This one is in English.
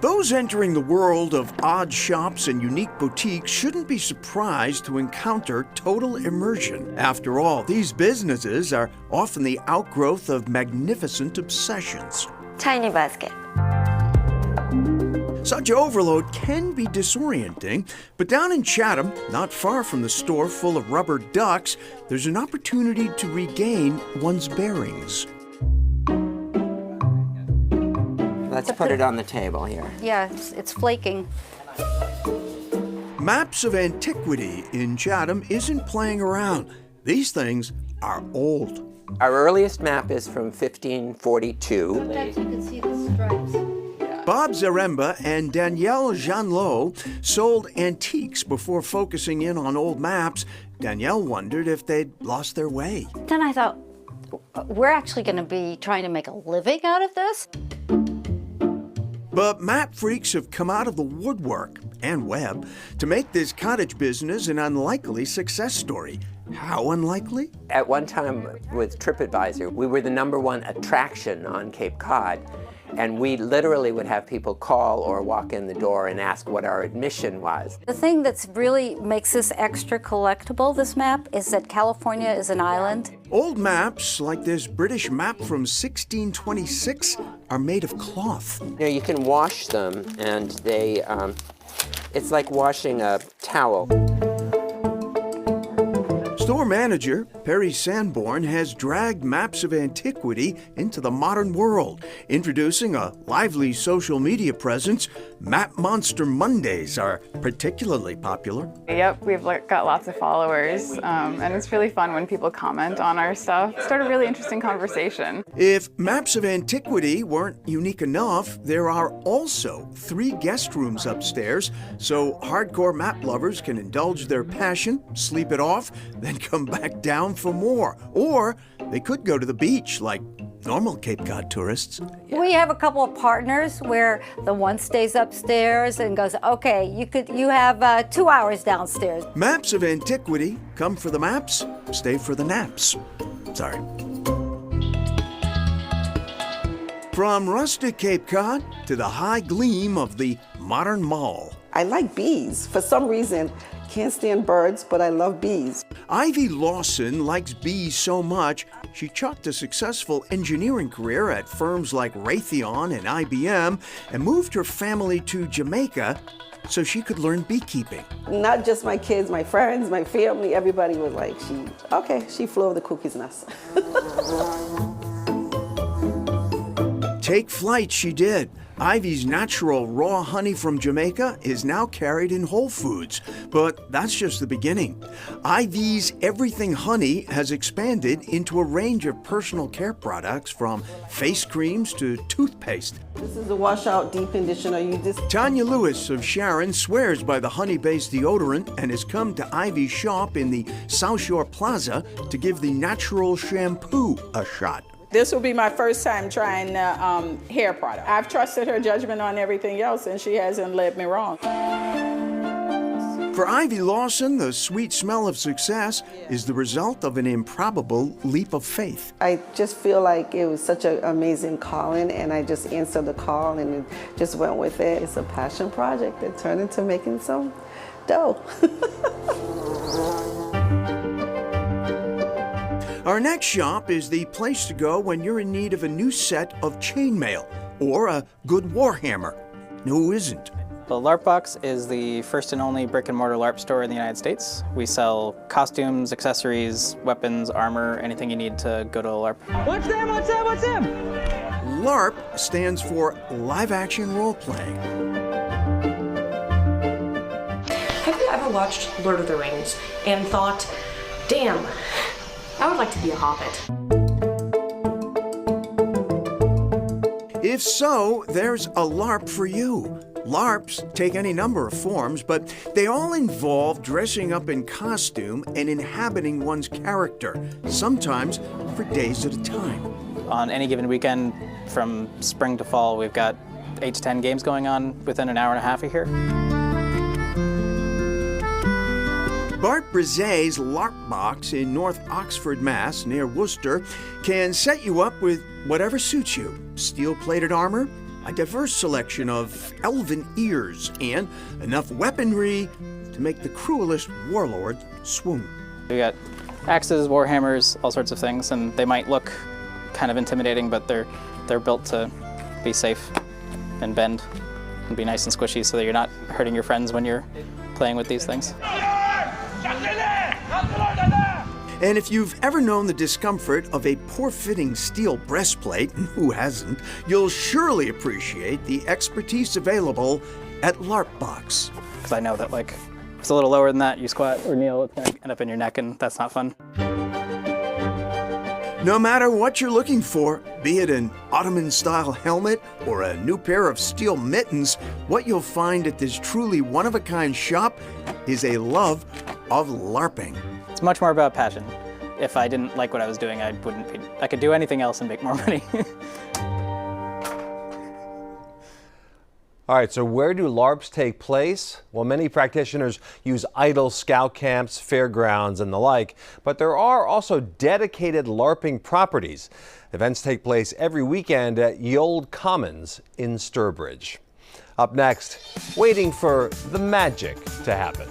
Those entering the world of odd shops and unique boutiques shouldn't be surprised to encounter total immersion. After all, these businesses are often the outgrowth of magnificent obsessions. Tiny basket. Such overload can be disorienting, but down in Chatham, not far from the store full of rubber ducks, there's an opportunity to regain one's bearings. Let's put it on the table here. Yeah, it's flaking. Maps of Antiquity in Chatham isn't playing around. These things are old. Our earliest map is from 1542. Sometimes you can see the stripes. Bob Zaremba and Danielle Jeanlot sold antiques before focusing in on old maps. Danielle wondered if they'd lost their way. Then I thought, we're actually going to be trying to make a living out of this. But map freaks have come out of the woodwork and web to make this cottage business an unlikely success story. How unlikely? At one time with TripAdvisor, we were the #1 attraction on Cape Cod. And we literally would have people call or walk in the door and ask what our admission was. The thing that's really makes this extra collectible, this map, is that California is an island. Old maps, like this British map from 1626, are made of cloth. You know, you can wash them, and they, it's like washing a towel. Store manager Perry Sanborn has dragged Maps of Antiquity into the modern world. Introducing a lively social media presence, Map Monster Mondays are particularly popular. Yep, we've got lots of followers, and it's really fun when people comment on our stuff. Start a really interesting conversation. If Maps of Antiquity weren't unique enough, there are also 3 guest rooms upstairs, so hardcore map lovers can indulge their passion, sleep it off, then come back down for more. Or they could go to the beach like normal Cape Cod tourists. We have a couple of partners where the one stays upstairs and goes, okay, you have 2 hours downstairs. Maps of Antiquity, come for the maps, stay for the naps. Sorry. From rustic Cape Cod to the high gleam of the modern mall. I like bees. For some reason, can't stand birds, but I love bees. Ivy Lawson likes bees so much, she chalked a successful engineering career at firms like Raytheon and IBM and moved her family to Jamaica so she could learn beekeeping. Not just my kids, my friends, my family, everybody was like, she flew over the cuckoo's nest. Take flight she did. Ivy's natural raw honey from Jamaica is now carried in Whole Foods, but that's just the beginning. Ivy's Everything Honey has expanded into a range of personal care products from face creams to toothpaste. This is the washout deep conditioner. Tanya Lewis of Sharon swears by the honey-based deodorant and has come to Ivy's shop in the South Shore Plaza to give the natural shampoo a shot. This will be my first time trying the hair product. I've trusted her judgment on everything else, and she hasn't led me wrong. For Ivy Lawson, the sweet smell of success is the result of an improbable leap of faith. I just feel like it was such an amazing calling, and I just answered the call and just went with it. It's a passion project that turned into making some dough. Our next shop is the place to go when you're in need of a new set of chainmail or a good warhammer. Who isn't? The LARP Box is the first and only brick-and-mortar LARP store in the United States. We sell costumes, accessories, weapons, armor, anything you need to go to a LARP. What's them? What's them? What's them? LARP stands for live-action role-playing. Have you ever watched Lord of the Rings and thought, damn, I would like to be a hobbit? If so, there's a LARP for you. LARPs take any number of forms, but they all involve dressing up in costume and inhabiting one's character, sometimes for days at a time. On any given weekend, from spring to fall, we've got 8 to 10 games going on within an hour and a half of here. Bart Brizet's LARP Box in North Oxford, Mass, near Worcester, can set you up with whatever suits you. Steel-plated armor, a diverse selection of elven ears, and enough weaponry to make the cruelest warlord swoon. We got axes, warhammers, all sorts of things, and they might look kind of intimidating, but they're built to be safe and bend and be nice and squishy so that you're not hurting your friends when you're playing with these things. And if you've ever known the discomfort of a poor-fitting steel breastplate, and who hasn't, you'll surely appreciate the expertise available at LARP Box. Because I know that, like, if it's a little lower than that, you squat or kneel, it's going to end up in your neck, and that's not fun. No matter what you're looking for, be it an Ottoman-style helmet or a new pair of steel mittens, what you'll find at this truly one-of-a-kind shop is a love of LARPing. It's much more about passion. If I didn't like what I was doing, I could do anything else and make more money. All right, so where do LARPs take place? Well, many practitioners use idle scout camps, fairgrounds, and the like, but there are also dedicated LARPing properties. Events take place every weekend at Ye Olde Commons in Sturbridge. Up next, waiting for the magic to happen.